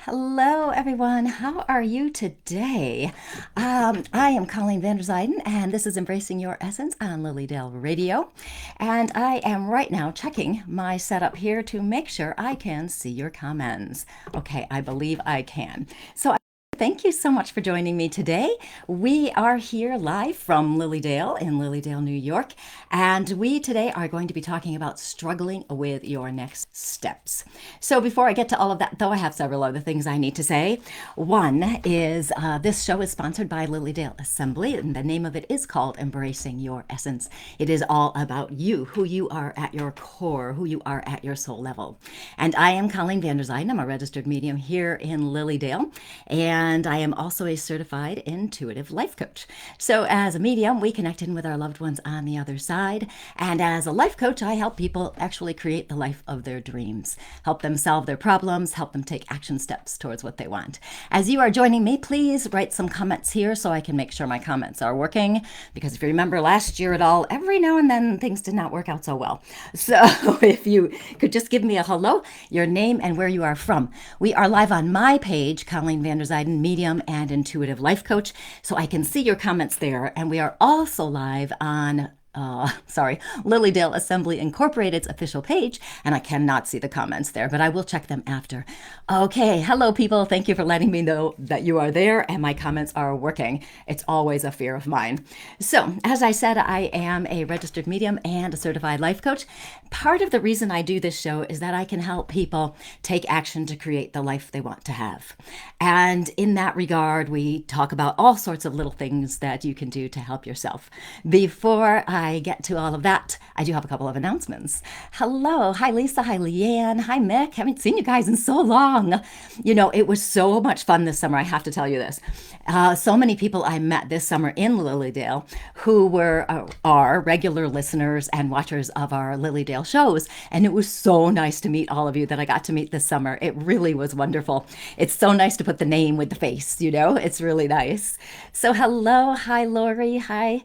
Hello, everyone. How are you today? I am Colleen Vanderzijden, and this is Embracing Your Essence on Lilydale Radio. And I am right now checking my setup here to make sure I can see your comments. Okay, I believe I can. Thank you so much for joining me today. We are here live from Lilydale in Lilydale, New York, and we today are going to be talking about struggling with your next steps. So before I get to all of that, though, I have several other things I need to say. One is this show is sponsored by Lilydale Assembly, and the name of it is called Embracing Your Essence. It is all about you, who you are at your core, who you are at your soul level. And I am Colleen Vanderzijden. I'm a registered medium here in Lilydale, and I am also a certified intuitive life coach. So as a medium, we connect in with our loved ones on the other side. And as a life coach, I help people actually create the life of their dreams, help them solve their problems, help them take action steps towards what they want. As you are joining me, please write some comments here so I can make sure my comments are working. Because if you remember last year at all, every now and then things did not work out so well. So if you could just give me a hello, your name, and where you are from. We are live on my page, Colleen Vanderzijden, medium and intuitive life coach, so I can see your comments there. And we are also live on Lilydale Assembly Incorporated's official page, and I cannot see the comments there, but I will check them after. Okay, hello people. Thank you for letting me know that you are there and my comments are working. It's always a fear of mine. So, as I said, I am a registered medium and a certified life coach. Part of the reason I do this show is that I can help people take action to create the life they want to have. And in that regard, we talk about all sorts of little things that you can do to help yourself. Before I get to all of that, I do have a couple of announcements. Hello. Hi, Lisa. Hi, Leanne. Hi, Mick. Haven't seen you guys in so long. You know, it was so much fun this summer. I have to tell you this. So many people I met this summer in Lilydale who are regular listeners and watchers of our Lilydale shows. And it was so nice to meet all of you that I got to meet this summer. It really was wonderful. It's so nice to put the name with the face, you know? It's really nice. So hello. Hi, Lori. Hi,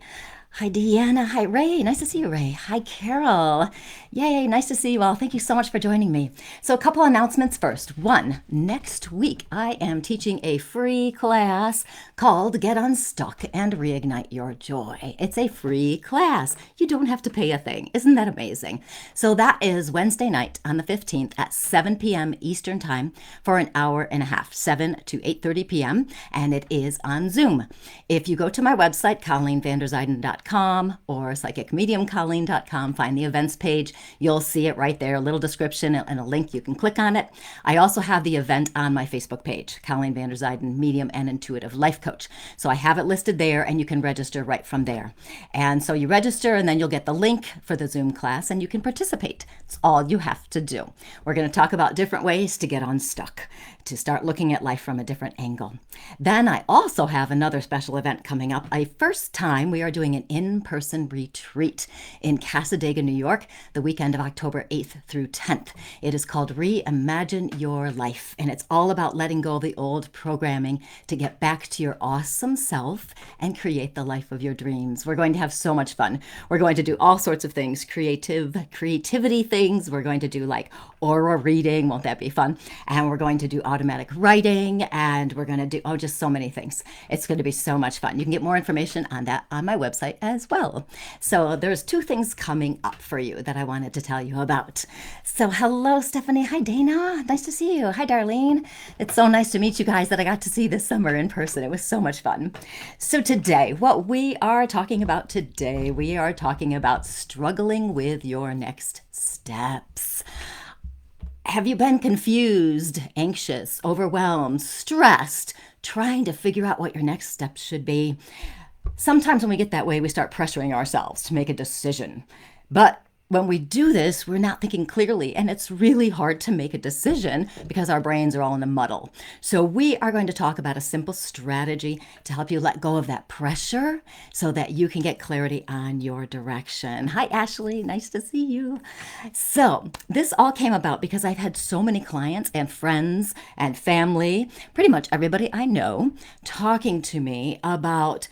Deanna. Hi, Ray. Nice to see you, Ray. Hi, Carol. Yay, nice to see you all. Thank you so much for joining me. So a couple announcements first. One, next week I am teaching a free class called Get Unstuck and Reignite Your Joy. It's a free class. You don't have to pay a thing. Isn't that amazing? So that is Wednesday night on the 15th at 7 p.m. Eastern Time for an hour and a half, 7 to 8:30 p.m., and it is on Zoom. If you go to my website, ColleenVanderzijden.com, or psychicmediumcolleen.com, find the events page. You'll see it right there, a little description and a link. You can click on it. I also have the event on my Facebook page, Colleen Vanderzijden, Medium and Intuitive Life Coach. So I have it listed there, and you can register right from there. And so you register, and then you'll get the link for the Zoom class, and you can participate. It's all you have to do. We're going to talk about different ways to get unstuck, to start looking at life from a different angle. Then I also have another special event coming up. A first time we are doing an in-person retreat in Cassadaga, New York, the weekend of October 8th through 10th. It is called Reimagine Your Life, and it's all about letting go of the old programming to get back to your awesome self and create the life of your dreams. We're going to have so much fun. We're going to do all sorts of things, creativity things. We're going to do like aura reading. Won't that be fun? And we're going to do automatic writing, and we're going to do, just so many things. It's going to be so much fun. You can get more information on that on my website as well. So there's two things coming up for you that I wanted to tell you about. So hello, Stephanie. Hi, Dana. Nice to see you. Hi, Darlene. It's so nice to meet you guys that I got to see this summer in person. It was so much fun. So today, what we are talking about today, we are talking about struggling with your next steps. Have you been confused, anxious, overwhelmed, stressed, trying to figure out what your next steps should be? Sometimes when we get that way, we start pressuring ourselves to make a decision. But when we do this, we're not thinking clearly, and it's really hard to make a decision because our brains are all in a muddle. So we are going to talk about a simple strategy to help you let go of that pressure so that you can get clarity on your direction. Hi, Ashley. Nice to see you. So this all came about because I've had so many clients and friends and family, pretty much everybody I know, talking to me about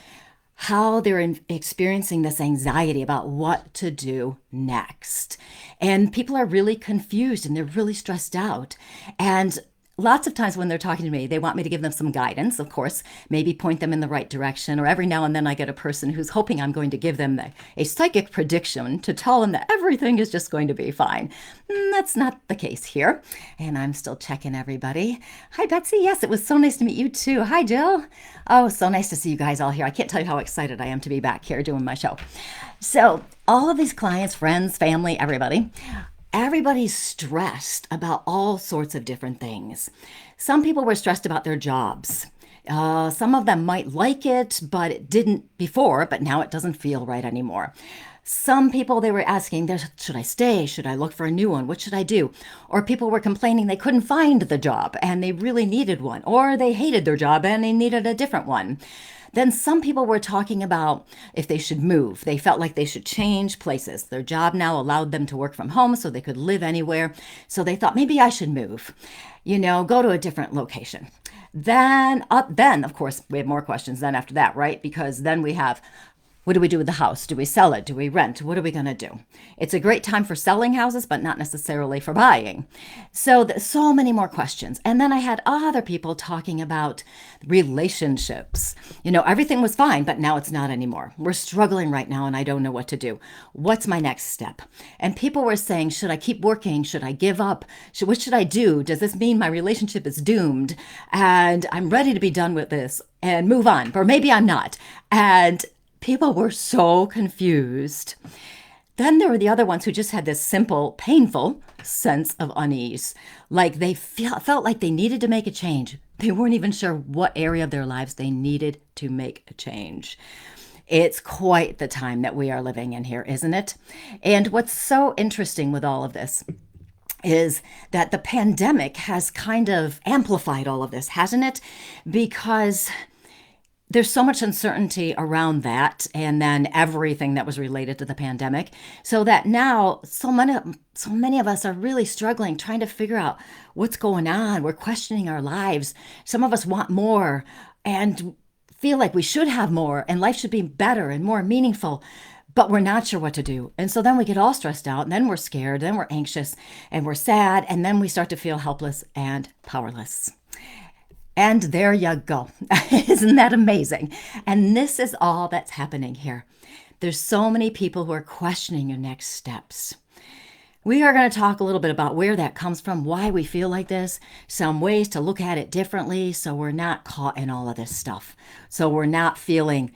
how they're experiencing this anxiety about what to do next. And people are really confused and they're really stressed out. And lots of times when they're talking to me, they want me to give them some guidance, of course, maybe point them in the right direction. Or every now and then I get a person who's hoping I'm going to give them a psychic prediction to tell them that everything is just going to be fine. That's not the case here. And I'm still checking everybody. Hi, Betsy. Yes, it was so nice to meet you too. Hi, Jill. Oh, so nice to see you guys all here. I can't tell you how excited I am to be back here doing my show. So all of these clients, friends, family, everybody's stressed about all sorts of different things. Some people were stressed about their jobs. Some of them might like it, but it didn't before, but now it doesn't feel right anymore. Some people, they were asking, should I stay? Should I look for a new one? What should I do? Or people were complaining they couldn't find the job and they really needed one. Or they hated their job and they needed a different one. Then some people were talking about if they should move. They felt like they should change places. Their job now allowed them to work from home so they could live anywhere. So they thought maybe I should move, go to a different location. Then of course, we have more questions then after that, right? Because then we have, what do we do with the house? Do we sell it? Do we rent? What are we going to do? It's a great time for selling houses, but not necessarily for buying. So many more questions. And then I had other people talking about relationships. Everything was fine, but now it's not anymore. We're struggling right now and I don't know what to do. What's my next step? And people were saying, should I keep working? Should I give up? What should I do? Does this mean my relationship is doomed and I'm ready to be done with this and move on? Or maybe I'm not. And people were so confused. Then there were the other ones who just had this simple, painful sense of unease. Like they felt like they needed to make a change. They weren't even sure what area of their lives they needed to make a change. It's quite the time that we are living in here, isn't it? And what's so interesting with all of this is that the pandemic has kind of amplified all of this, hasn't it? Because there's so much uncertainty around that and then everything that was related to the pandemic, so that now so many of us are really struggling trying to figure out what's going on. We're questioning our lives. Some of us want more and feel like we should have more and life should be better and more meaningful, but we're not sure what to do. And so then we get all stressed out and then we're scared, then we're anxious and we're sad, and then we start to feel helpless and powerless. And there you go. Isn't that amazing? And this is all that's happening here. There's so many people who are questioning your next steps. We are going to talk a little bit about where that comes from, why we feel like this, some ways to look at it differently so we're not caught in all of this stuff. So we're not feeling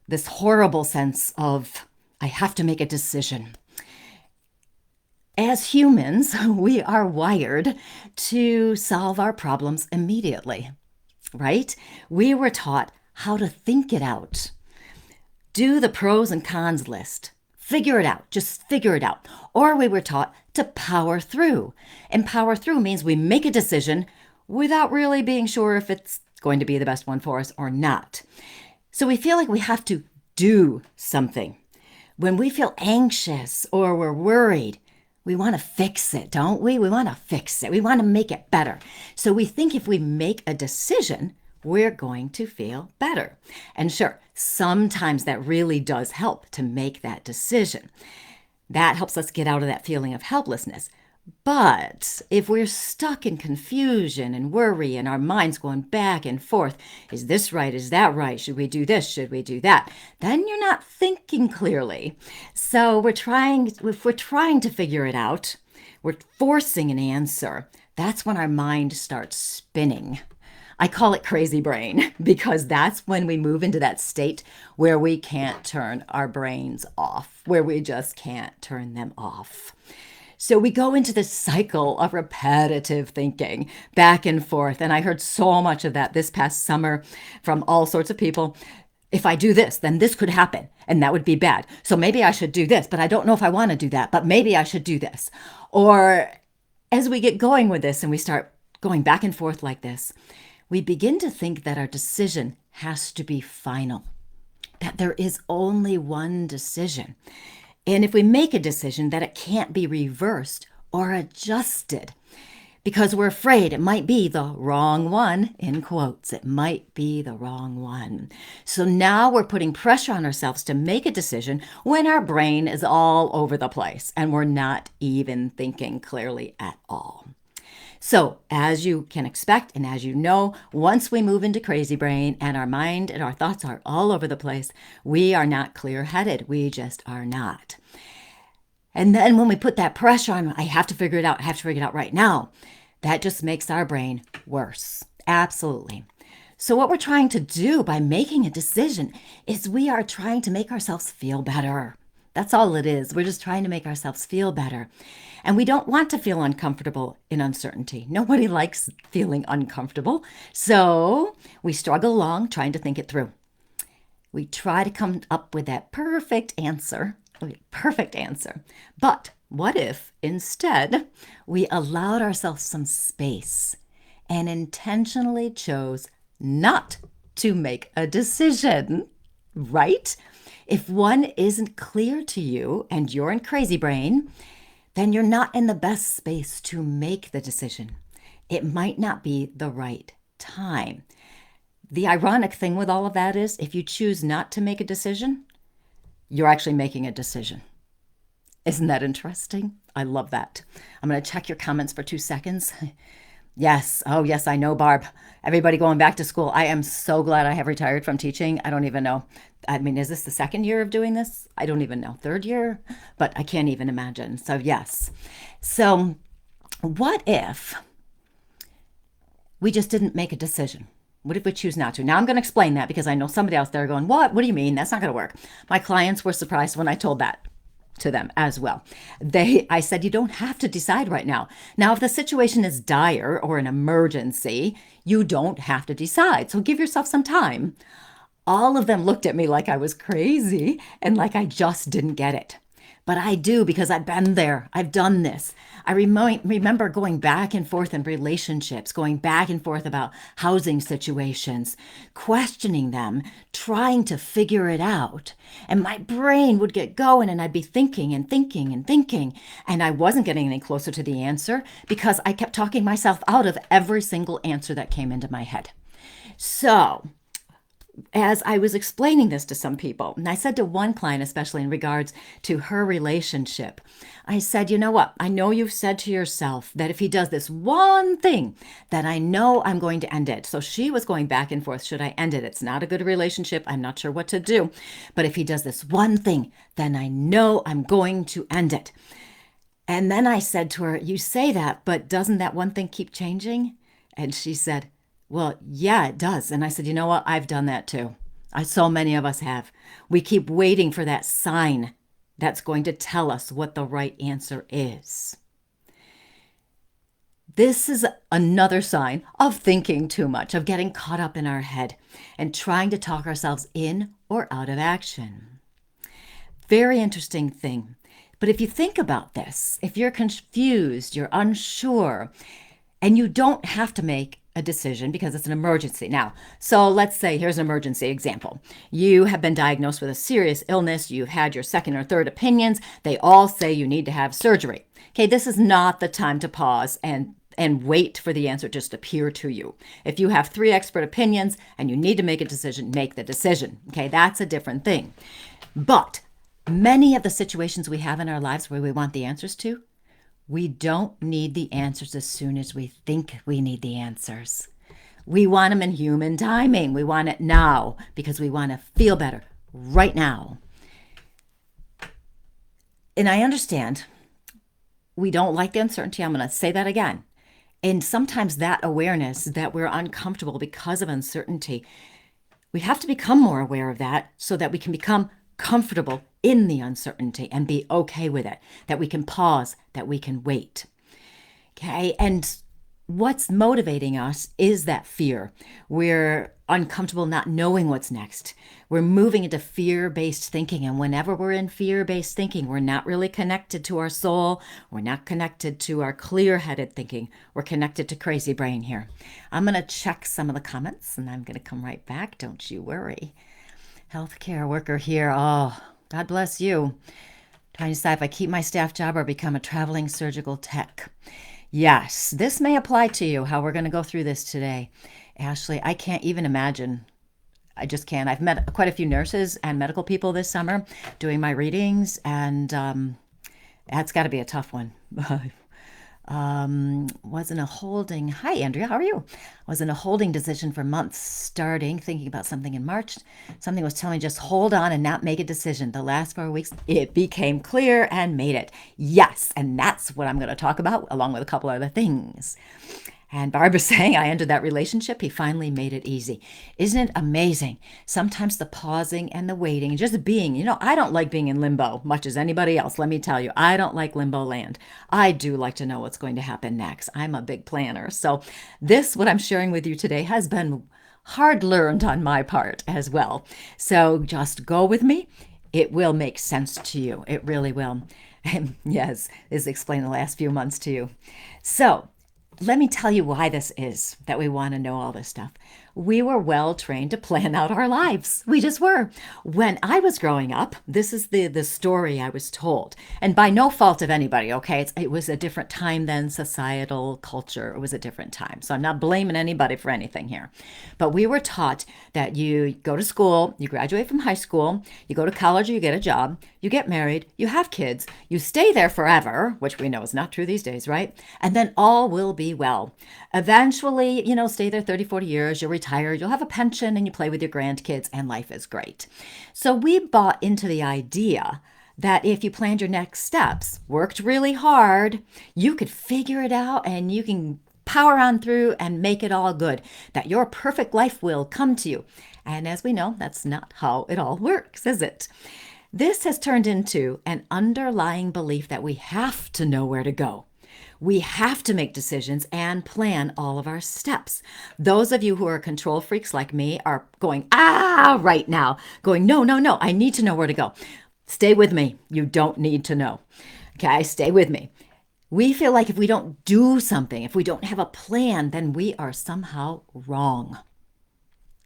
this horrible sense of, I have to make a decision. As humans, we are wired to solve our problems immediately. Right? We were taught how to think it out. Do the pros and cons list. Figure it out. Just figure it out. Or we were taught to power through. And power through means we make a decision without really being sure if it's going to be the best one for us or not. So we feel like we have to do something. When we feel anxious or we're worried, we want to fix it, don't we? We want to fix it. We want to make it better. So we think if we make a decision, we're going to feel better. And sure, sometimes that really does help to make that decision. That helps us get out of that feeling of helplessness. But if we're stuck in confusion and worry and our mind's going back and forth, is this right? Is that right? Should we do this? Should we do that? Then you're not thinking clearly. So if we're trying to figure it out, we're forcing an answer. That's when our mind starts spinning. I call it crazy brain because that's when we move into that state where we can't turn our brains off, where we just can't turn them off. So we go into this cycle of repetitive thinking back and forth. And I heard so much of that this past summer from all sorts of people. If I do this, then this could happen and that would be bad. So maybe I should do this, but I don't know if I want to do that, but maybe I should do this. Or as we get going with this and we start going back and forth like this, we begin to think that our decision has to be final, that there is only one decision. And if we make a decision, that it can't be reversed or adjusted because we're afraid it might be the wrong one, in quotes. It might be the wrong one. So now we're putting pressure on ourselves to make a decision when our brain is all over the place and we're not even thinking clearly at all. So, as you can expect, and as you know, once we move into crazy brain and our mind and our thoughts are all over the place, we are not clear headed. We just are not. And then when we put that pressure on, I have to figure it out, I have to figure it out right now, that just makes our brain worse. Absolutely. So, what we're trying to do by making a decision is we are trying to make ourselves feel better. That's all it is. We're just trying to make ourselves feel better. And we don't want to feel uncomfortable in uncertainty. Nobody likes feeling uncomfortable. So, we struggle along trying to think it through. We try to come up with that perfect answer. Perfect answer. But what if instead we allowed ourselves some space and intentionally chose not to make a decision, right? If one isn't clear to you and you're in crazy brain, then you're not in the best space to make the decision. It might not be the right time. The ironic thing with all of that is if you choose not to make a decision, you're actually making a decision. Isn't that interesting? I love that. I'm going to check your comments for 2 seconds. Yes. Oh, yes, I know, Barb. Everybody going back to school. I am so glad I have retired from teaching. I don't even know. I mean, is this the second year of doing this? I don't even know. Third year? But I can't even imagine. So, yes. So, what if we just didn't make a decision? What if we choose not to? Now, I'm going to explain that because I know somebody else there going, what? What do you mean? That's not going to work. My clients were surprised when I told that to them as well. I said, you don't have to decide right now. Now, if the situation is dire or an emergency, you don't have to decide. So give yourself some time. All of them looked at me like I was crazy and like I just didn't get it. But I do because I've been there. I've done this. I remember going back and forth in relationships, going back and forth about housing situations, questioning them, trying to figure it out. And my brain would get going and I'd be thinking and thinking and thinking. And I wasn't getting any closer to the answer because I kept talking myself out of every single answer that came into my head. So, as I was explaining this to some people, and I said to one client, especially in regards to her relationship, I said, you know what? I know you've said to yourself that if he does this one thing, that I know I'm going to end it. So she was going back and forth. Should I end it? It's not a good relationship. I'm not sure what to do. But if he does this one thing, then I know I'm going to end it. And then I said to her, you say that, but doesn't that one thing keep changing? And she said, well, yeah, it does. And I said, you know what? I've done that too. So many of us have. We keep waiting for that sign that's going to tell us what the right answer is. This is another sign of thinking too much, of getting caught up in our head and trying to talk ourselves in or out of action. Very interesting thing. But if you think about this, if you're confused, you're unsure, and you don't have to make a decision because it's an emergency. Now, so let's say here's an emergency example. You have been diagnosed with a serious illness. You've had your second or third opinions. They all say you need to have surgery. Okay, this is not the time to pause and wait for the answer to just appear to you. If you have 3 expert opinions and you need to make a decision, make the decision. Okay, that's a different thing. But many of the situations we have in our lives where we want the answers to, we don't need the answers as soon as we think we need the answers. We want them in human timing. We want it now because we want to feel better right now. And I understand we don't like the uncertainty. I'm going to say that again. And sometimes that awareness that we're uncomfortable because of uncertainty, we have to become more aware of that so that we can become comfortable in the uncertainty and be okay with it, that we can pause, that we can wait. Okay, and what's motivating us is that fear. We're uncomfortable not knowing what's next. We're moving into fear-based thinking, and whenever we're in fear-based thinking, we're not really connected to our soul. We're not connected to our clear-headed thinking. We're connected to crazy brain here. I'm going to check some of the comments, and I'm going to come right back. Don't you worry. Healthcare worker here. Oh, God bless you. Trying to decide if I keep my staff job or become a traveling surgical tech. Yes, this may apply to you, how we're going to go through this today. Ashley, I can't even imagine. I just can't. I've met quite a few nurses and medical people this summer doing my readings, and that's got to be a tough one. Was in a holding. Hi, Andrea. How are you? Was in a holding decision for months, starting thinking about something in March. Something was telling me just hold on and not make a decision. The last 4 weeks, it became clear and made it. Yes, and that's what I'm going to talk about, along with a couple other things. And Barbara's saying, I ended that relationship. He finally made it easy. Isn't it amazing? Sometimes the pausing and the waiting, and just being, I don't like being in limbo much as anybody else. Let me tell you, I don't like limbo land. I do like to know what's going to happen next. I'm a big planner. So what I'm sharing with you today, has been hard learned on my part as well. So just go with me. It will make sense to you. It really will. And yes, this explained the last few months to you. So let me tell you why this is that we want to know all this stuff. We were well trained to plan out our lives. We just were. When I was growing up, this is the story I was told. And by no fault of anybody, okay? It was a different time then, societal culture. It was a different time. So I'm not blaming anybody for anything here. But we were taught that you go to school, you graduate from high school, you go to college or you get a job, you get married, you have kids, you stay there forever, which we know is not true these days, right? And then all will be well. Eventually, stay there 30, 40 years, you'll retire, you'll have a pension, and you play with your grandkids, and life is great. So we bought into the idea that if you planned your next steps, worked really hard, you could figure it out and you can power on through and make it all good, that your perfect life will come to you. And as we know, that's not how it all works, is it? This has turned into an underlying belief that we have to know where to go. We have to make decisions and plan all of our steps. Those of you who are control freaks like me are going, right now, going, no, I need to know where to go. Stay with me. You don't need to know. Okay, stay with me. We feel like if we don't do something, if we don't have a plan, then we are somehow wrong.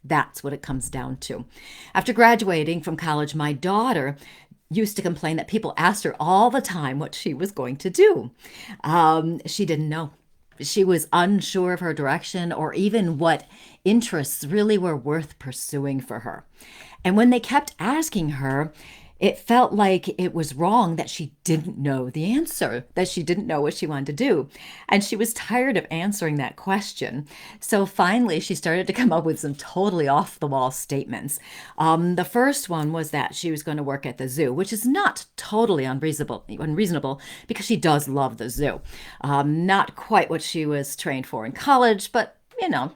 That's what it comes down to. After graduating from college, my daughter used to complain that people asked her all the time what she was going to do. She didn't know. She was unsure of her direction or even what interests really were worth pursuing for her. And when they kept asking her, it felt like it was wrong that she didn't know the answer, that she didn't know what she wanted to do. And she was tired of answering that question. So finally, she started to come up with some totally off-the-wall statements. The first one was that she was going to work at the zoo, which is not totally unreasonable because she does love the zoo. Not quite what she was trained for in college, but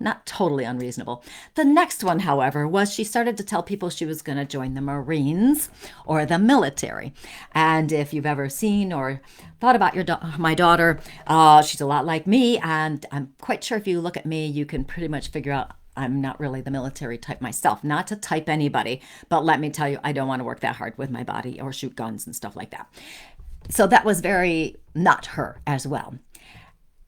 not totally unreasonable. The next one, however, was she started to tell people she was going to join the Marines or the military. And if you've ever seen or thought about my daughter, she's a lot like me. And I'm quite sure if you look at me, you can pretty much figure out I'm not really the military type myself. Not to type anybody, but let me tell you, I don't want to work that hard with my body or shoot guns and stuff like that. So that was very not her as well.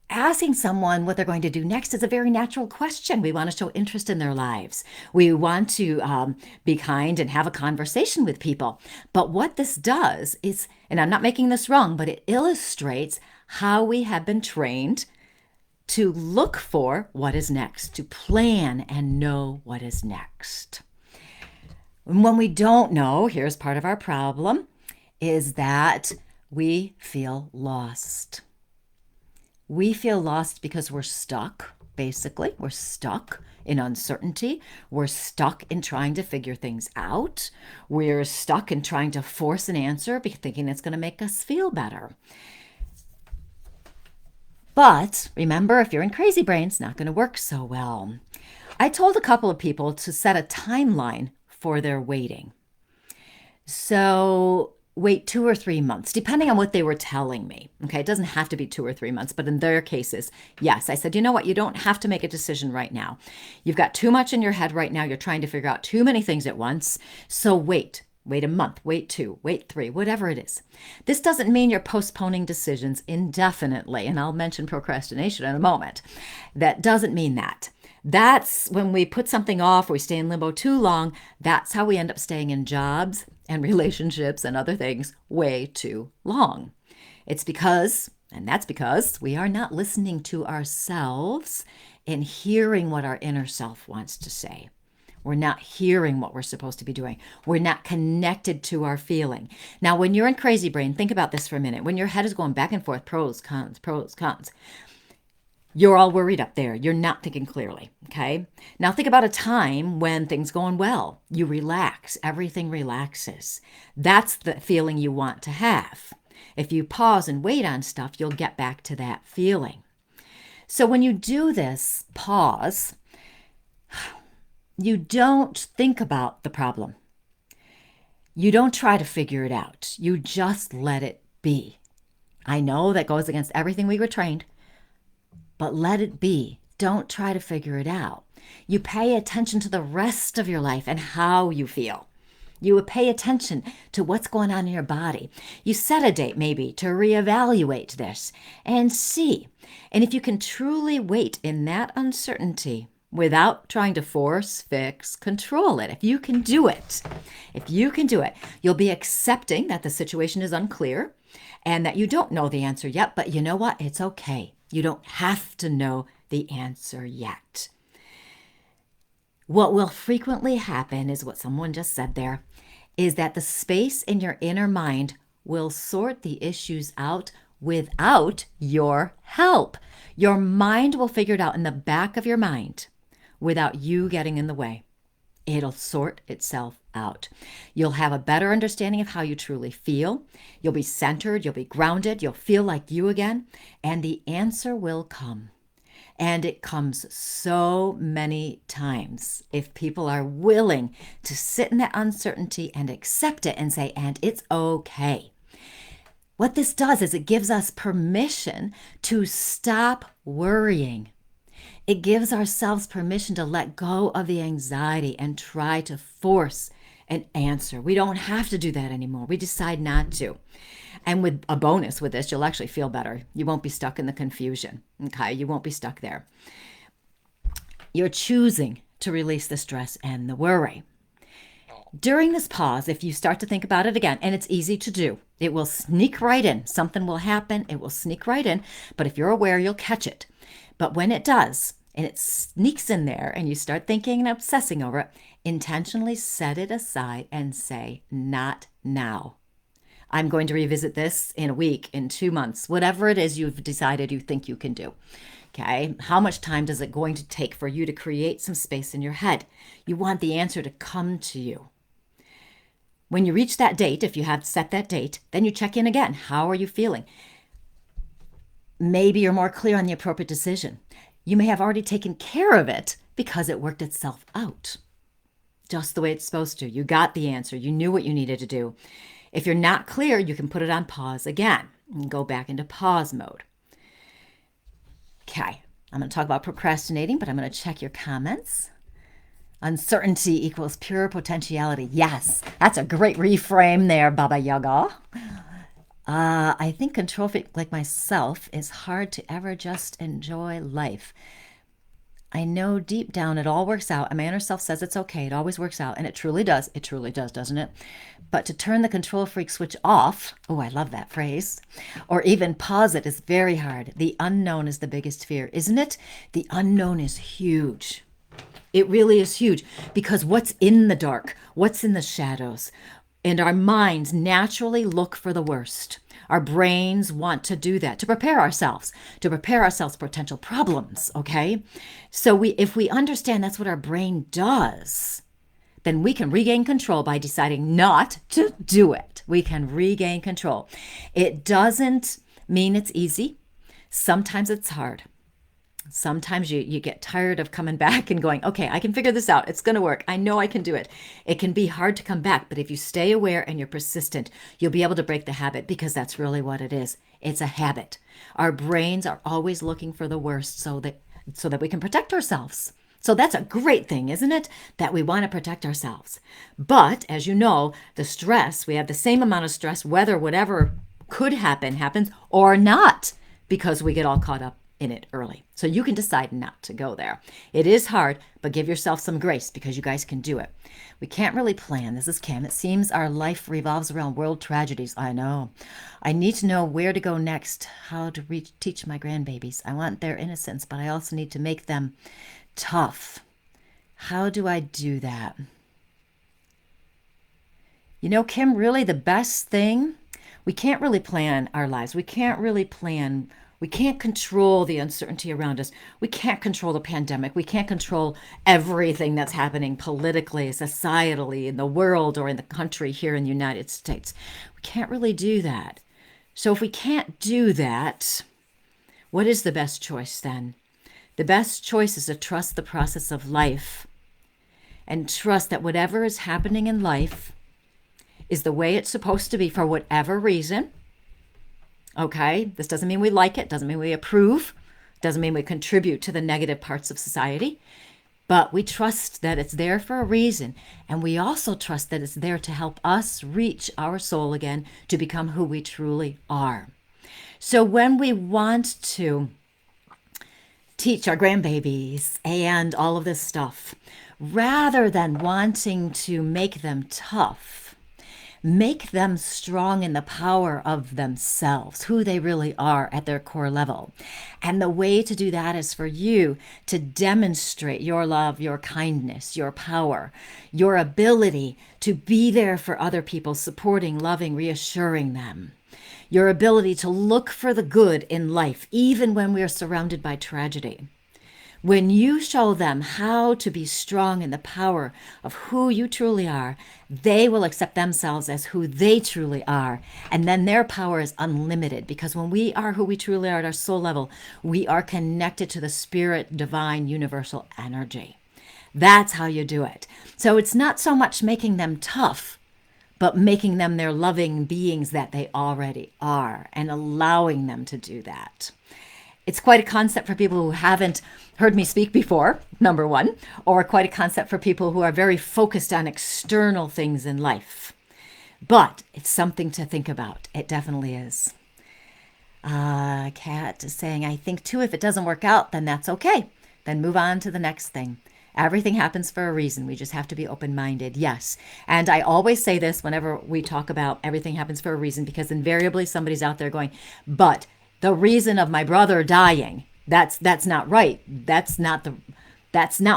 Asking someone what they're going to do next is a very natural question. We want to show interest in their lives. We want to be kind and have a conversation with people. But what this does is, and I'm not making this wrong, but it illustrates how we have been trained to look for what is next, to plan and know what is next. And when we don't know, here's part of our problem, is that we feel lost. We feel lost because we're stuck, basically. We're stuck in uncertainty. We're stuck in trying to figure things out. We're stuck in trying to force an answer, thinking it's going to make us feel better. But remember, if you're in crazy brain, it's not going to work so well. I told a couple of people to set a timeline for their waiting. So wait 2 or 3 months, depending on what they were telling me. Okay, it doesn't have to be 2 or 3 months, but in their cases, yes. I said, you know what? You don't have to make a decision right now. You've got too much in your head right now. You're trying to figure out too many things at once. So wait a month, wait 2, wait 3, whatever it is. This doesn't mean you're postponing decisions indefinitely, and I'll mention procrastination in a moment. That doesn't mean that. That's when we put something off or we stay in limbo too long. That's how we end up staying in jobs and relationships and other things way too long. That's because we are not listening to ourselves and hearing what our inner self wants to say. We're not hearing what we're supposed to be doing. We're not connected to our feeling. Now, when you're in crazy brain, think about this for a minute. When your head is going back and forth, pros, cons, you're all worried up there. You're not thinking clearly, okay? Now think about a time when things going well. You relax. Everything relaxes. That's the feeling you want to have. If you pause and wait on stuff, you'll get back to that feeling. So when you do this pause, you don't think about the problem. You don't try to figure it out. You just let it be. I know that goes against everything we were trained, but let it be. Don't try to figure it out. You pay attention to the rest of your life and how you feel. You would pay attention to what's going on in your body. You set a date maybe to reevaluate this and see. And if you can truly wait in that uncertainty without trying to force, fix, control it, if you can do it, you'll be accepting that the situation is unclear and that you don't know the answer yet, but you know what? It's okay. You don't have to know the answer yet. What will frequently happen is what someone just said there, is that the space in your inner mind will sort the issues out without your help. Your mind will figure it out in the back of your mind without you getting in the way. It'll sort itself out. You'll have a better understanding of how you truly feel. You'll be centered, you'll be grounded, you'll feel like you again, and the answer will come. And it comes so many times if people are willing to sit in that uncertainty and accept it and say, and it's okay. What this does is it gives us permission to stop worrying. It gives ourselves permission to let go of the anxiety and try to force an answer. We don't have to do that anymore. We decide not to. And with a bonus with this, you'll actually feel better. You won't be stuck in the confusion. Okay? You won't be stuck there. You're choosing to release the stress and the worry. During this pause, if you start to think about it again, and it's easy to do, it will sneak right in. Something will happen. It will sneak right in. But if you're aware, you'll catch it. But when it does, and it sneaks in there, and you start thinking and obsessing over it, intentionally set it aside and say, not now. I'm going to revisit this in a week, in 2 months, whatever it is you've decided you think you can do. Okay, how much time is it going to take for you to create some space in your head? You want the answer to come to you. When you reach that date, if you have set that date, then you check in again. How are you feeling? Maybe you're more clear on the appropriate decision. You may have already taken care of it because it worked itself out just the way it's supposed to. You got the answer. You knew what you needed to do. If you're not clear, you can put it on pause again and go back into pause mode. Okay, I'm going to talk about procrastinating, but I'm going to check your comments. Uncertainty equals pure potentiality. Yes, that's a great reframe there, Baba Yaga. I think control freak like myself is hard to ever just enjoy life. I know deep down it all works out, and my inner self says it's okay. It always works out, and it truly does. It truly does, doesn't it? But to turn the control freak switch off, oh, I love that phrase, or even pause it is very hard. The unknown is the biggest fear, isn't it? The unknown is huge. It really is huge, because what's in the dark, what's in the shadows, and our minds naturally look for the worst. Our brains want to do that, to prepare ourselves for potential problems, okay? So if we understand that's what our brain does, then we can regain control by deciding not to do it. We can regain control. It doesn't mean it's easy. Sometimes it's hard. Sometimes you get tired of coming back and going, okay, I can figure this out. It's going to work. I know I can do it. It can be hard to come back, but if you stay aware and you're persistent, you'll be able to break the habit, because that's really what it is. It's a habit. Our brains are always looking for the worst so that we can protect ourselves. So that's a great thing, isn't it? That we want to protect ourselves. But as you know, the stress, we have the same amount of stress, whether whatever could happen happens or not, because we get all caught up in it early. So you can decide not to go there. It is hard, but give yourself some grace, because you guys can do it. We can't really plan. This is Kim. It seems our life revolves around world tragedies. I know. I need to know where to go next, how to teach my grandbabies. I want their innocence, but I also need to make them tough. How do I do that? You know, Kim, really the best thing, we can't really plan our lives. We can't control the uncertainty around us. We can't control the pandemic. We can't control everything that's happening politically, societally, in the world or in the country here in the United States. We can't really do that. So if we can't do that, what is the best choice then? The best choice is to trust the process of life and trust that whatever is happening in life is the way it's supposed to be for whatever reason. Okay, this doesn't mean we like it, doesn't mean we approve, doesn't mean we contribute to the negative parts of society, but we trust that it's there for a reason. And we also trust that it's there to help us reach our soul again, to become who we truly are. So when we want to teach our grandbabies and all of this stuff, rather than wanting to make them tough, make them strong in the power of themselves, who they really are at their core level. And the way to do that is for you to demonstrate your love, your kindness, your power, your ability to be there for other people, supporting, loving, reassuring them. Your ability to look for the good in life, even when we are surrounded by tragedy. When you show them how to be strong in the power of who you truly are, they will accept themselves as who they truly are. And then their power is unlimited, because when we are who we truly are at our soul level, we are connected to the spirit, divine, universal energy. That's how you do it. So it's not so much making them tough, but making them their loving beings that they already are and allowing them to do that. It's quite a concept for people who haven't heard me speak before, number one, or quite a concept for people who are very focused on external things in life. But it's something to think about. It definitely is. Kat is saying, I think too, if it doesn't work out, then that's okay. Then move on to the next thing. Everything happens for a reason. We just have to be open-minded. Yes. And I always say this whenever we talk about everything happens for a reason, because invariably somebody's out there going, but the reason of my brother dying, that's not right. That's not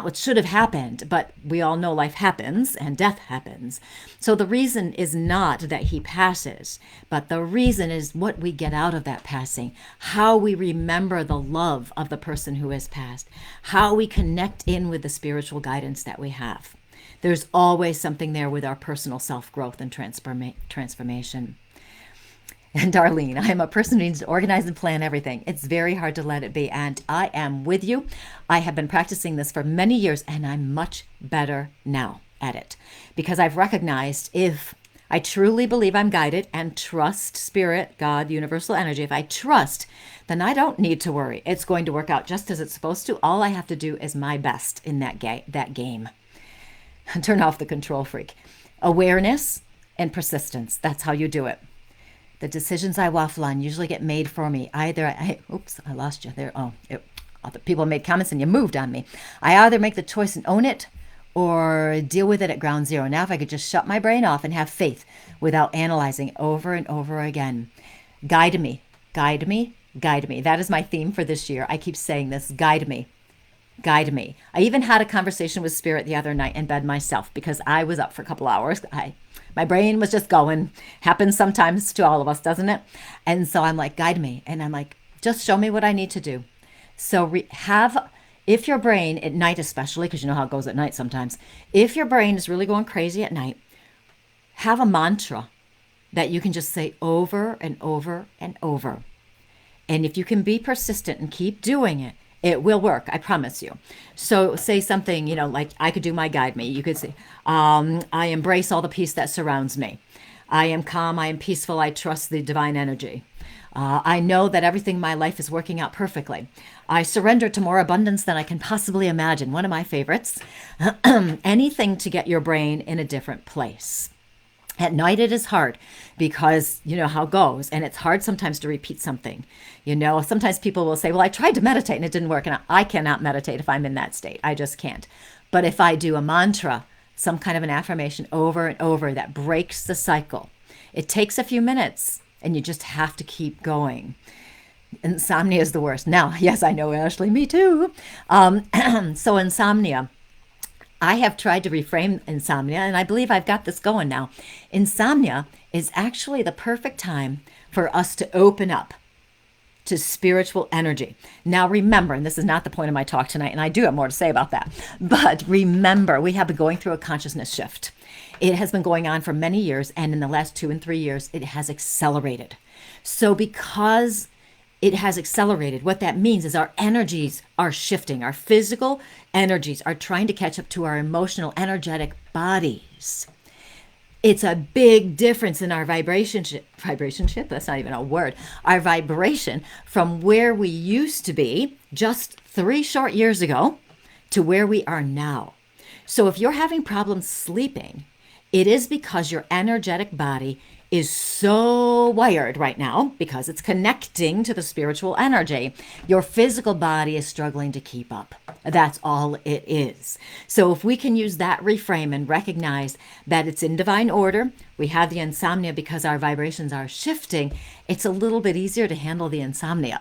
what should have happened. But we all know life happens and death happens. So the reason is not that he passes, but the reason is what we get out of that passing, how we remember the love of the person who has passed, how we connect in with the spiritual guidance that we have. There's always something there with our personal self-growth and transformation. And Darlene, I am a person who needs to organize and plan everything. It's very hard to let it be. And I am with you. I have been practicing this for many years, and I'm much better now at it. Because I've recognized, if I truly believe I'm guided and trust spirit, God, universal energy, if I trust, then I don't need to worry. It's going to work out just as it's supposed to. All I have to do is my best in that game. Turn off the control freak. Awareness and persistence. That's how you do it. The decisions I waffle on usually get made for me. Oops, I lost you there. Other people made comments and you moved on me. I either make the choice and own it, or deal with it at ground zero. Now, if I could just shut my brain off and have faith without analyzing over and over again. Guide me, guide me, guide me. That is my theme for this year. I keep saying this, guide me. Guide me. I even had a conversation with Spirit the other night in bed myself, because I was up for a couple hours. My brain was just going. Happens sometimes to all of us, doesn't it? And so I'm like, guide me. And I'm like, just show me what I need to do. So if your brain at night, especially, because you know how it goes at night sometimes, if your brain is really going crazy at night, have a mantra that you can just say over and over and over. And if you can be persistent and keep doing it, it will work, I promise you. So say something, like I could do my guide me. You could say, I embrace all the peace that surrounds me. I am calm, I am peaceful, I trust the divine energy. I know that everything in my life is working out perfectly. I surrender to more abundance than I can possibly imagine. One of my favorites. Anything to get your brain in a different place. At night it is hard, because you know how it goes, and it's hard sometimes to repeat something. Sometimes people will say, well, I tried to meditate and it didn't work, and I cannot meditate if I'm in that state. I just can't. But if I do a mantra, some kind of an affirmation over and over that breaks the cycle, it takes a few minutes, and you just have to keep going. Insomnia is the worst. Now, yes, I know, Ashley, me too. So insomnia. I have tried to reframe insomnia, and I believe I've got this going now. Insomnia is actually the perfect time for us to open up to spiritual energy. Now remember, and this is not the point of my talk tonight, and I do have more to say about that, but remember, we have been going through a consciousness shift. It has been going on for many years, and in the last 2 and 3 years, it has accelerated. So because it has accelerated, what that means is our energies are shifting. Our physical energies are trying to catch up to our emotional, energetic bodies. It's a big difference in our vibration shift. That's not even a word. Our vibration from where we used to be just 3 short years ago to where we are now. So if you're having problems sleeping, it is because your energetic body is so wired right now because it's connecting to the spiritual energy. Your physical body is struggling to keep up. That's all it is. So if we can use that reframe and recognize that it's in divine order, we have the insomnia because our vibrations are shifting, it's a little bit easier to handle the insomnia.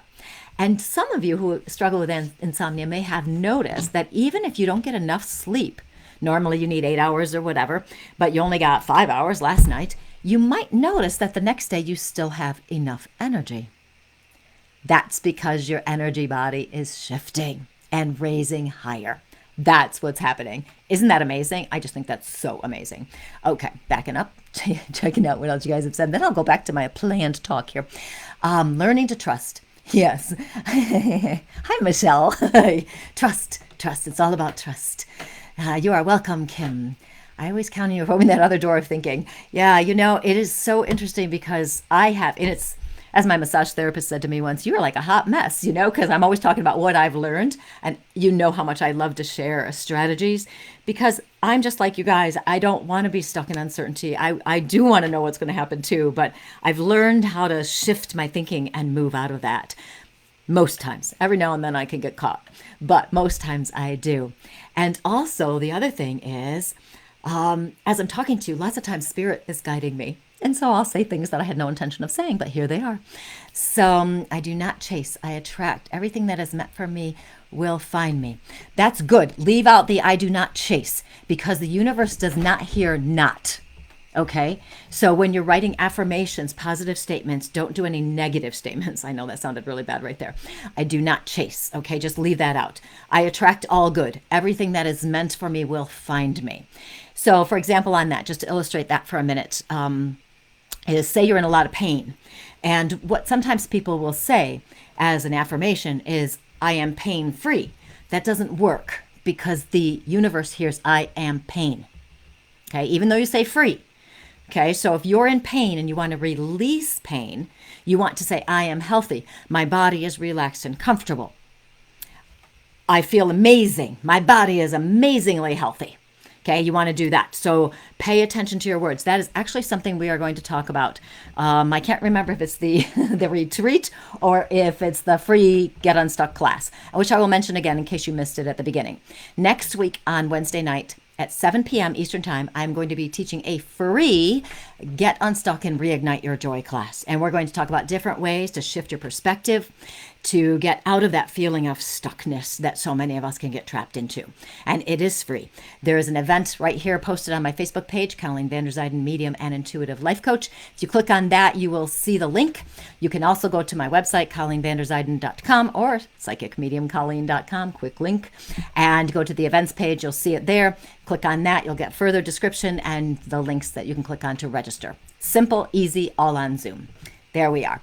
And some of you who struggle with insomnia may have noticed that even if you don't get enough sleep, normally you need 8 hours or whatever, but you only got 5 hours last night, you might notice that the next day you still have enough energy. That's because your energy body is shifting and raising higher. That's what's happening. Isn't that amazing? I just think that's so amazing. Okay, backing up, checking out what else you guys have said. Then I'll go back to my planned talk here. Learning to trust. Yes. Hi, Michelle. Trust. It's all about trust. You are welcome, Kim. I always count on you opening that other door of thinking. Yeah, it is so interesting because I have, and it's, as my massage therapist said to me once, you're like a hot mess, because I'm always talking about what I've learned. And you know how much I love to share strategies because I'm just like you guys. I don't want to be stuck in uncertainty. I do want to know what's going to happen too, but I've learned how to shift my thinking and move out of that. Most times. Every now and then I can get caught, but most times I do. And also the other thing is, as I'm talking to you, lots of times spirit is guiding me. And so I'll say things that I had no intention of saying, but here they are. So I do not chase, I attract. Everything that is meant for me will find me. That's good. Leave out the I do not chase because the universe does not hear not. Okay? So when you're writing affirmations, positive statements, don't do any negative statements. I know that sounded really bad right there. I do not chase. Okay? Just leave that out. I attract all good. Everything that is meant for me will find me. So for example, on that, just to illustrate that for a minute, is say you're in a lot of pain. And what sometimes people will say as an affirmation is, I am pain free. That doesn't work because the universe hears I am pain. Okay? Even though you say free. Okay, so if you're in pain and you want to release pain, you want to say, I am healthy. My body is relaxed and comfortable. I feel amazing. My body is amazingly healthy. Okay, you want to do that. So pay attention to your words. That is actually something we are going to talk about. I can't remember if it's the, the retreat or if it's the free Get Unstuck class, which I will mention again in case you missed it at the beginning. Next week on Wednesday night, at 7 p.m. Eastern Time, I'm going to be teaching a free Get Unstuck and Reignite Your Joy class. And we're going to talk about different ways to shift your perspective, to get out of that feeling of stuckness that so many of us can get trapped into. And it is free. There is an event right here posted on my Facebook page, Colleen van der Zijden, Medium and Intuitive Life Coach. If you click on that, you will see the link. You can also go to my website, ColleenVanderZijden.com or PsychicMediumColleen.com, quick link, and go to the events page. You'll see it there. Click on that. You'll get further description and the links that you can click on to register. Simple, easy, all on Zoom. There we are.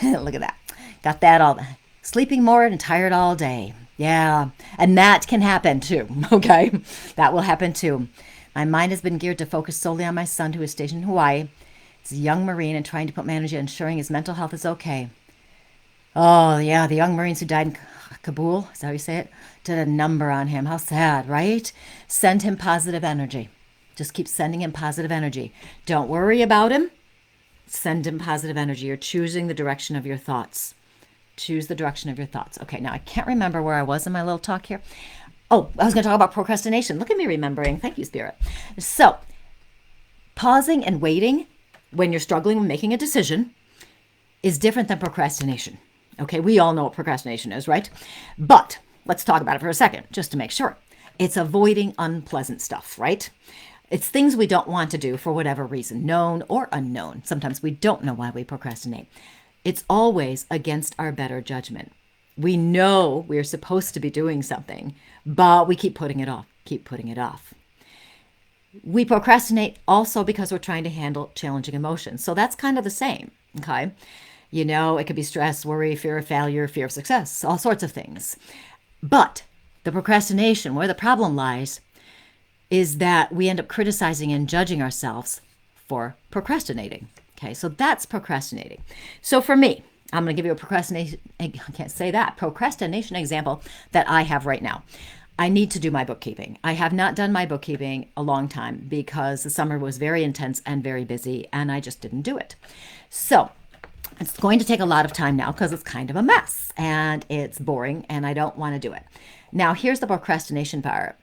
Look at that. Got that all. Sleeping more and tired all day. Yeah. And that can happen too. Okay. That will happen too. My mind has been geared to focus solely on my son who is stationed in Hawaii. He's a young Marine and trying to put my energy ensuring his mental health is okay. Oh, yeah. The young Marines who died in Kabul, is that how you say it? Did a number on him. How sad, right? Send him positive energy. Just keep sending him positive energy. Don't worry about him. Send him positive energy. You're choosing the direction of your thoughts. Choose the direction of your thoughts. Okay, now I can't remember where I was in my little talk here. Oh, I was going to talk about procrastination. Look at me remembering. Thank you, Spirit. So, pausing and waiting when you're struggling with making a decision is different than procrastination. Okay, we all know what procrastination is, right? But let's talk about it for a second, just to make sure. It's avoiding unpleasant stuff, right? It's things we don't want to do for whatever reason, known or unknown. Sometimes we don't know why we procrastinate. It's always against our better judgment. We know we're supposed to be doing something, but we keep putting it off, keep putting it off. We procrastinate also because we're trying to handle challenging emotions. So that's kind of the same, okay? You know, it could be stress, worry, fear of failure, fear of success, all sorts of things. But the procrastination, where the problem lies, is that we end up criticizing and judging ourselves for procrastinating. Okay, so that's procrastinating. So for me, I'm going to give you a procrastination example that I have right now. I need to do my bookkeeping. I have not done my bookkeeping a long time because the summer was very intense and very busy, and I just didn't do it. So it's going to take a lot of time now because it's kind of a mess and it's boring and I don't want to do it. Now, here's the procrastination part.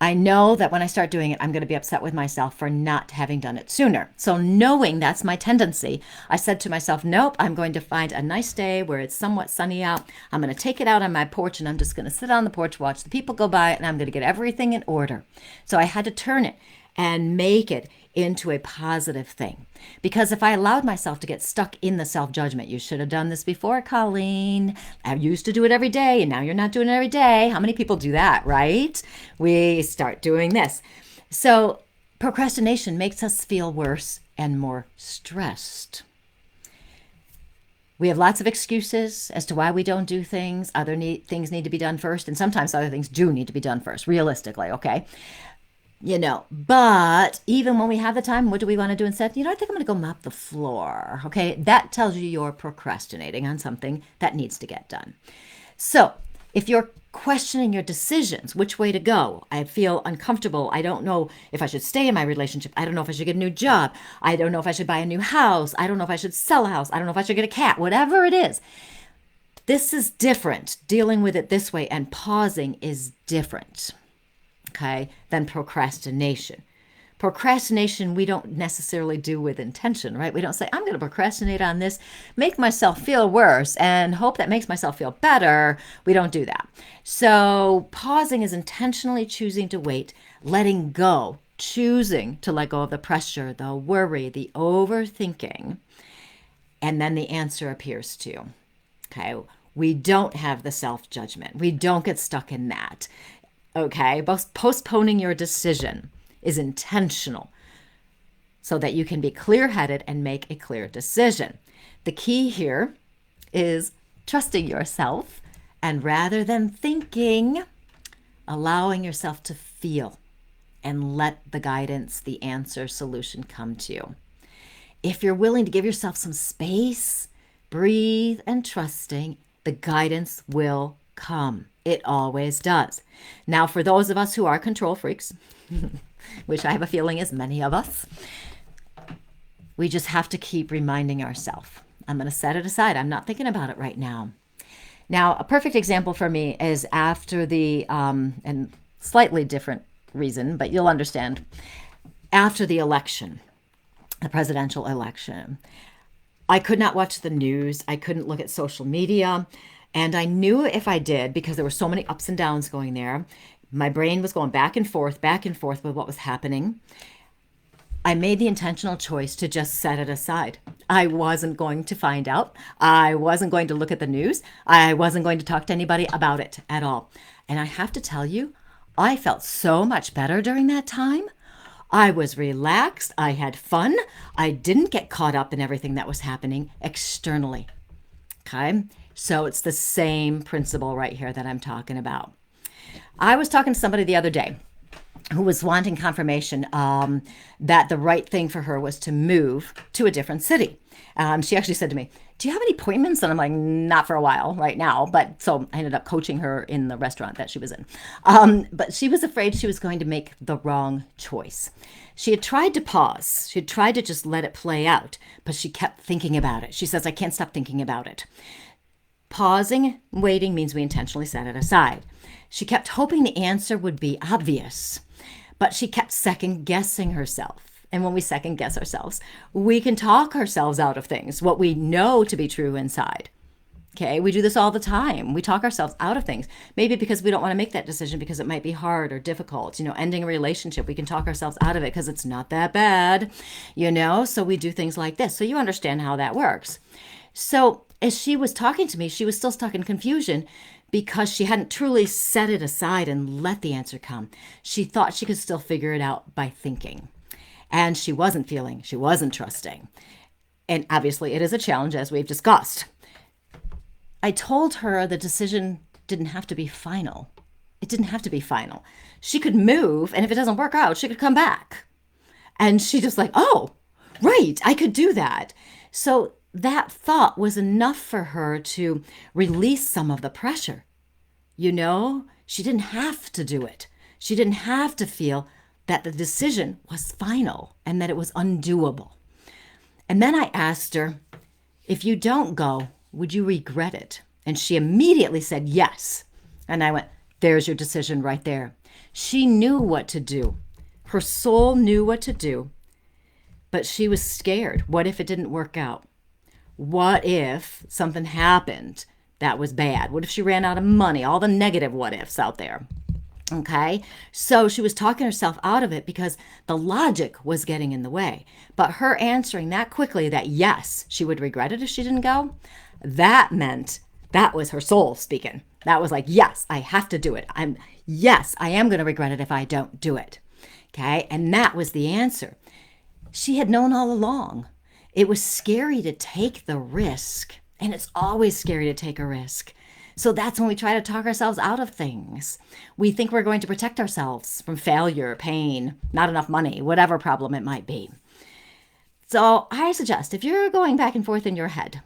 I know that when I start doing it, I'm going to be upset with myself for not having done it sooner. So knowing that's my tendency, I said to myself, nope, I'm going to find a nice day where it's somewhat sunny out. I'm going to take it out on my porch and I'm just going to sit on the porch, watch the people go by, and I'm going to get everything in order. So I had to turn it and make it into a positive thing. Because if I allowed myself to get stuck in the self-judgment, you should have done this before, Colleen. I used to do it every day, and now you're not doing it every day. How many people do that, right? We start doing this. So procrastination makes us feel worse and more stressed. We have lots of excuses as to why we don't do things. Things need to be done first, and sometimes other things do need to be done first, realistically, okay? You know, but even when we have the time, what do we want to do instead? You know, I think I'm going to go mop the floor. Okay, that tells you you're procrastinating on something that needs to get done. So if you're questioning your decisions, which way to go, I feel uncomfortable. I don't know if I should stay in my relationship. I don't know if I should get a new job. I don't know if I should buy a new house. I don't know if I should sell a house. I don't know if I should get a cat, whatever it is. This is different. Dealing with it this way and pausing is different. Okay, than procrastination. Procrastination, we don't necessarily do with intention, right? We don't say, I'm going to procrastinate on this, make myself feel worse, and hope that makes myself feel better. We don't do that. So pausing is intentionally choosing to wait, letting go, choosing to let go of the pressure, the worry, the overthinking, and then the answer appears to you. Okay, we don't have the self-judgment. We don't get stuck in that. Okay, postponing your decision is intentional so that you can be clear-headed and make a clear decision. The key here is trusting yourself and rather than thinking, allowing yourself to feel and let the guidance, the answer, solution come to you. If you're willing to give yourself some space, breathe and trusting, the guidance will come. It always does. Now, for those of us who are control freaks, which I have a feeling is many of us, we just have to keep reminding ourselves, I'm going to set it aside. I'm not thinking about it right now. Now, a perfect example for me is after the, and slightly different reason, but you'll understand, after the election, the presidential election, I could not watch the news. I couldn't look at social media. And I knew if I did, because there were so many ups and downs going there, my brain was going back and forth with what was happening. I made the intentional choice to just set it aside. I wasn't going to find out. I wasn't going to look at the news. I wasn't going to talk to anybody about it at all. And I have to tell you, I felt so much better during that time. I was relaxed. I had fun. I didn't get caught up in everything that was happening externally. Okay? So it's the same principle right here that I'm talking about. I was talking to somebody the other day who was wanting confirmation that the right thing for her was to move to a different city. She actually said to me, do you have any appointments? And I'm like, not for a while right now. But so I ended up coaching her in the restaurant that she was in. But she was afraid she was going to make the wrong choice. She had tried to pause. She had tried to just let it play out, but she kept thinking about it. She says, I can't stop thinking about it. Pausing, waiting means we intentionally set it aside. She kept hoping the answer would be obvious, but she kept second guessing herself. And when we second guess ourselves, we can talk ourselves out of things, what we know to be true inside. Okay, we do this all the time. We talk ourselves out of things. Maybe because we don't want to make that decision because it might be hard or difficult. Ending a relationship, we can talk ourselves out of it because it's not that bad, So we do things like this. So you understand how that works. So as she was talking to me, she was still stuck in confusion because she hadn't truly set it aside and let the answer come. She thought she could still figure it out by thinking. And she wasn't feeling, she wasn't trusting. And obviously, it is a challenge, as we've discussed. I told her the decision didn't have to be final. It didn't have to be final. She could move, and if it doesn't work out, she could come back. And she just like, oh, right, I could do that. So that thought was enough for her to release some of the pressure. She didn't have to do it. She didn't have to feel that the decision was final and that it was undoable. And then I asked her, if you don't go, would you regret it? And she immediately said yes. And I went, there's your decision right there. She knew what to do. Her soul knew what to do, but she was scared. What if it didn't work out? What if something happened that was bad? What if she ran out of money? All the negative what ifs out there. Okay, so she was talking herself out of it because the logic was getting in the way. But her answering that quickly that yes, she would regret it if she didn't go, that meant that was her soul speaking. That was like, yes, I have to do it. Yes, I am going to regret it if I don't do it. Okay, and that was the answer. She had known all along. It was scary to take the risk, and it's always scary to take a risk. So that's when we try to talk ourselves out of things. We think we're going to protect ourselves from failure, pain, not enough money, whatever problem it might be. So I suggest if you're going back and forth in your head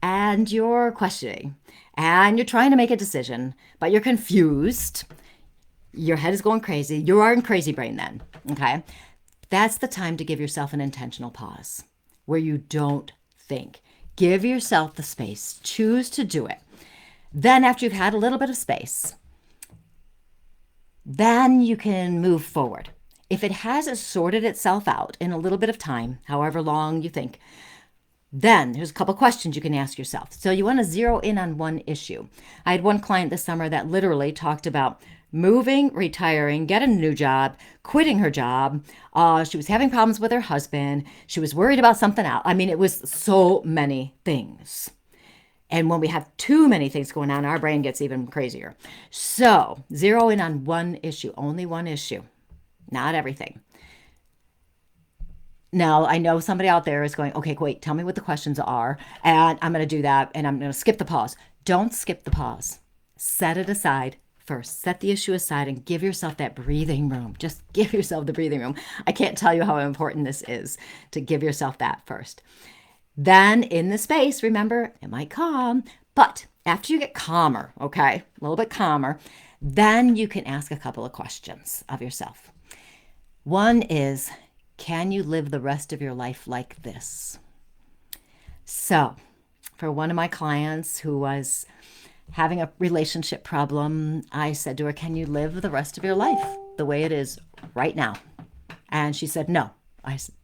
and you're questioning and you're trying to make a decision, but you're confused, your head is going crazy, you are in crazy brain then, okay? That's the time to give yourself an intentional pause where you don't think. Give yourself the space. Choose to do it. Then after you've had a little bit of space, then you can move forward. If it hasn't sorted itself out in a little bit of time, however long you think, then there's a couple questions you can ask yourself. So you want to zero in on one issue. I had one client this summer that literally talked about moving, retiring, getting a new job, quitting her job. She was having problems with her husband. She was worried about something else. I mean, it was so many things. And when we have too many things going on, our brain gets even crazier. So zero in on one issue, only one issue, not everything. Now, I know somebody out there is going, okay, wait, tell me what the questions are. And I'm going to do that. And I'm going to skip the pause. Don't skip the pause. Set it aside first. Set the issue aside and give yourself that breathing room. Just give yourself the breathing room. I can't tell you how important this is to give yourself that first. Then in the space, remember, it might calm, but after you get calmer, okay, a little bit calmer, then you can ask a couple of questions of yourself. One is, can you live the rest of your life like this? So for one of my clients who was having a relationship problem, I said to her, can you live the rest of your life the way it is right now? And she said, no. I said,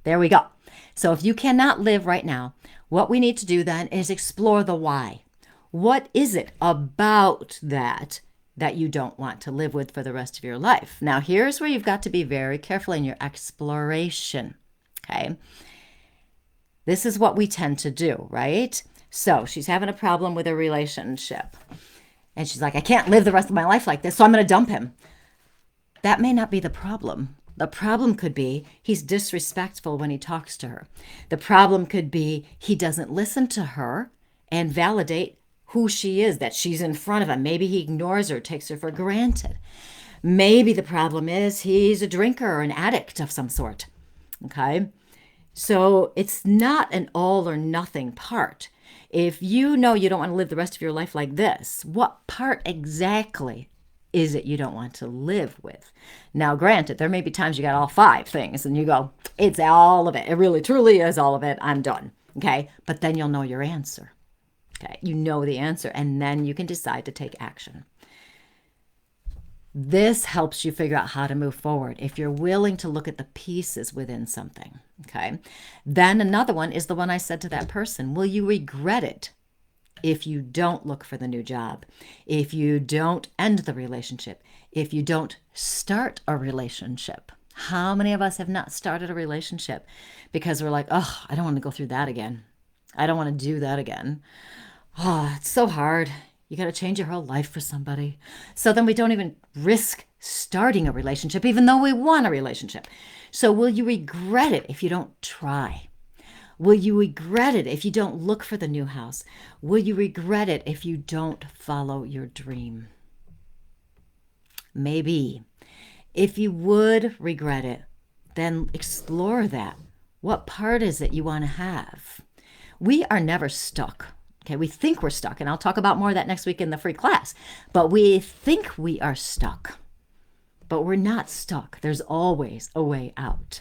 there we go. So if you cannot live right now, what we need to do then is explore the why. What is it about that you don't want to live with for the rest of your life? Now, here's where you've got to be very careful in your exploration, okay? This is what we tend to do, right? So she's having a problem with a relationship. And she's like, I can't live the rest of my life like this, so I'm going to dump him. That may not be the problem. The problem could be he's disrespectful when he talks to her. The problem could be he doesn't listen to her and validate who she is, that she's in front of him. Maybe he ignores her, takes her for granted. Maybe the problem is he's a drinker or an addict of some sort. Okay? So it's not an all or nothing part. If you know you don't want to live the rest of your life like this, what part exactly is it you don't want to live with? Now, granted, there may be times you got all 5 things and you go, it's all of it. It really, truly is all of it. I'm done. Okay. But then you'll know your answer. Okay. You know the answer, and then you can decide to take action. This helps you figure out how to move forward if you're willing to look at the pieces within something. Okay. Then another one is the one I said to that person. Will you regret it if you don't look for the new job, if you don't end the relationship, if you don't start a relationship. How many of us have not started a relationship because we're like, oh, I don't want to go through that again. I don't want to do that again. Oh, it's so hard. You got to change your whole life for somebody. So then we don't even risk starting a relationship, even though we want a relationship. So will you regret it if you don't try? Will you regret it if you don't look for the new house? Will you regret it if you don't follow your dream? Maybe. If you would regret it, then explore that. What part is it you want to have? We are never stuck. Okay, we think we're stuck, and I'll talk about more of that next week in the free class. But we think we are stuck, but we're not stuck. There's always a way out.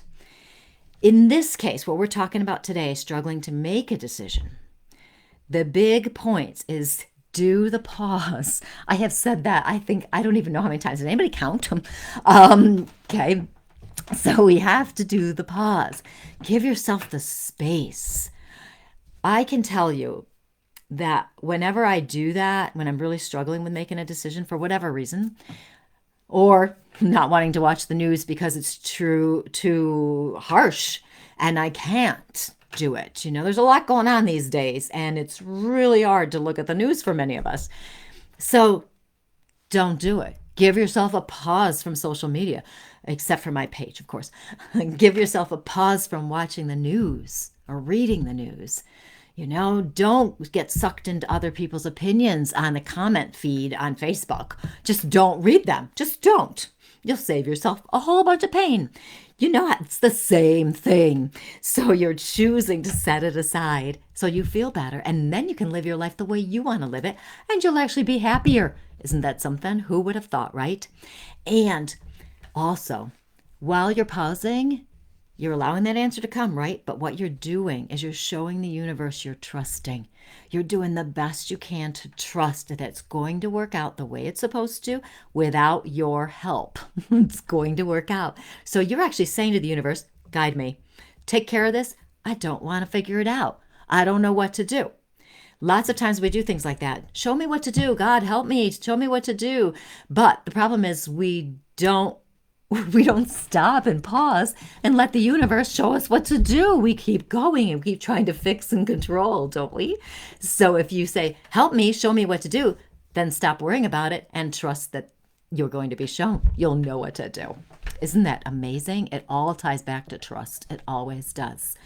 In this case, what we're talking about today, struggling to make a decision, the big point is do the pause. I have said that, I don't even know how many times. Did anybody count them? Okay, so we have to do the pause. Give yourself the space. I can tell you that whenever I do that, when I'm really struggling with making a decision for whatever reason, or not wanting to watch the news because it's too harsh and I can't do it. There's a lot going on these days and it's really hard to look at the news for many of us. So don't do it. Give yourself a pause from social media, except for my page, of course. Give yourself a pause from watching the news or reading the news. Don't get sucked into other people's opinions on the comment feed on Facebook. Just don't read them. Just don't. You'll save yourself a whole bunch of pain. It's the same thing. So you're choosing to set it aside so you feel better. And then you can live your life the way you want to live it. And you'll actually be happier. Isn't that something? Who would have thought, right? And also, while you're pausing, you're allowing that answer to come, right? But what you're doing is you're showing the universe you're trusting. You're doing the best you can to trust that it's going to work out the way it's supposed to without your help. It's going to work out. So you're actually saying to the universe, guide me. Take care of this. I don't want to figure it out. I don't know what to do. Lots of times we do things like that. Show me what to do. God, help me. Show me what to do. But the problem is we don't stop and pause and let the universe show us what to do. We keep going and keep trying to fix and control, don't we? So if you say, help me, show me what to do, then stop worrying about it and trust that you're going to be shown. You'll know what to do. Isn't that amazing? It all ties back to trust. It always does.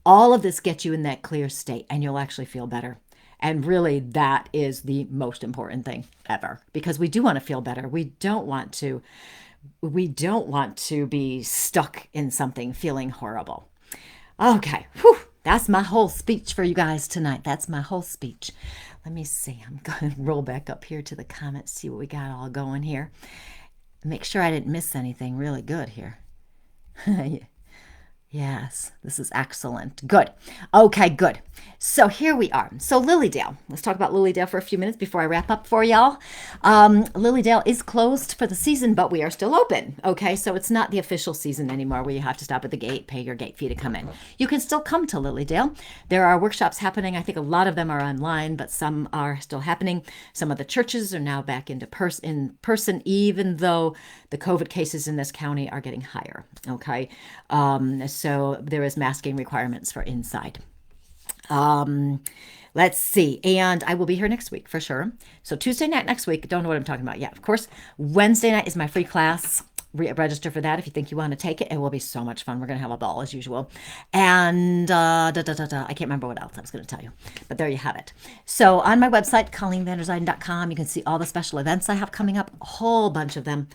All of this gets you in that clear state and you'll actually feel better. And really, that is the most important thing ever, because we do want to feel better. We don't want to be stuck in something feeling horrible. Okay, that's my whole speech for you guys tonight. That's my whole speech. Let me see. I'm going to roll back up here to the comments, see what we got all going here. Make sure I didn't miss anything really good here. Yes, this is excellent. Good. Okay, good. So here we are. So Lilydale. Let's talk about Lilydale for a few minutes before I wrap up for y'all. Lilydale is closed for the season, but we are still open. Okay, so it's not the official season anymore where you have to stop at the gate, pay your gate fee to come in. You can still come to Lilydale. There are workshops happening. I think a lot of them are online, but some are still happening. Some of the churches are now back in person, even though the COVID cases in this county are getting higher. Okay, so there is masking requirements for inside. Let's see. And I will be here next week for sure. So Tuesday night next week, don't know what I'm talking about yet, of course. Wednesday night is my free class. Register for that if you think you want to take it. It will be so much fun. We're going to have a ball as usual. And I can't remember what else I was going to tell you. But there you have it. So on my website, ColleenVanderzijden.com, you can see all the special events I have coming up. A whole bunch of them.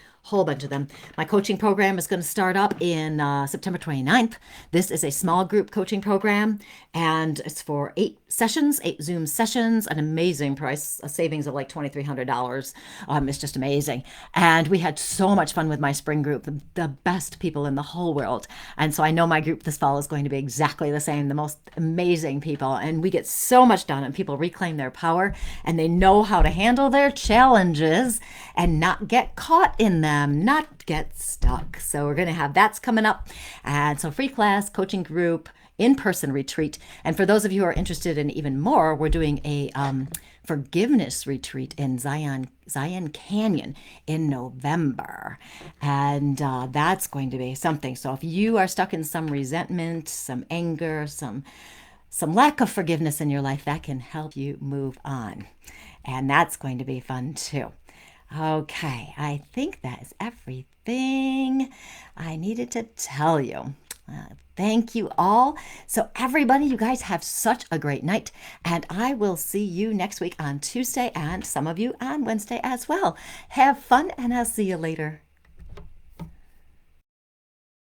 My coaching program is going to start up in September 29th. This is a small group coaching program, and it's for 8 Zoom sessions, an amazing price, a savings of like $2,300. It's just amazing. And we had so much fun with my spring group, the best people in the whole world. And so I know my group this fall is going to be exactly the same, the most amazing people. And we get so much done, and people reclaim their power, and they know how to handle their challenges and not get caught in them. Not get stuck. So we're going to have that's coming up. And so free class, coaching group, in-person retreat. And for those of you who are interested in even more, we're doing a forgiveness retreat in Zion Canyon in November. And that's going to be something. So if you are stuck in some resentment, some anger, some lack of forgiveness in your life, that can help you move on. And that's going to be fun too. Okay, I think that is everything I needed to tell you. Thank you all. So everybody, you guys have such a great night. And I will see you next week on Tuesday and some of you on Wednesday as well. Have fun, and I'll see you later.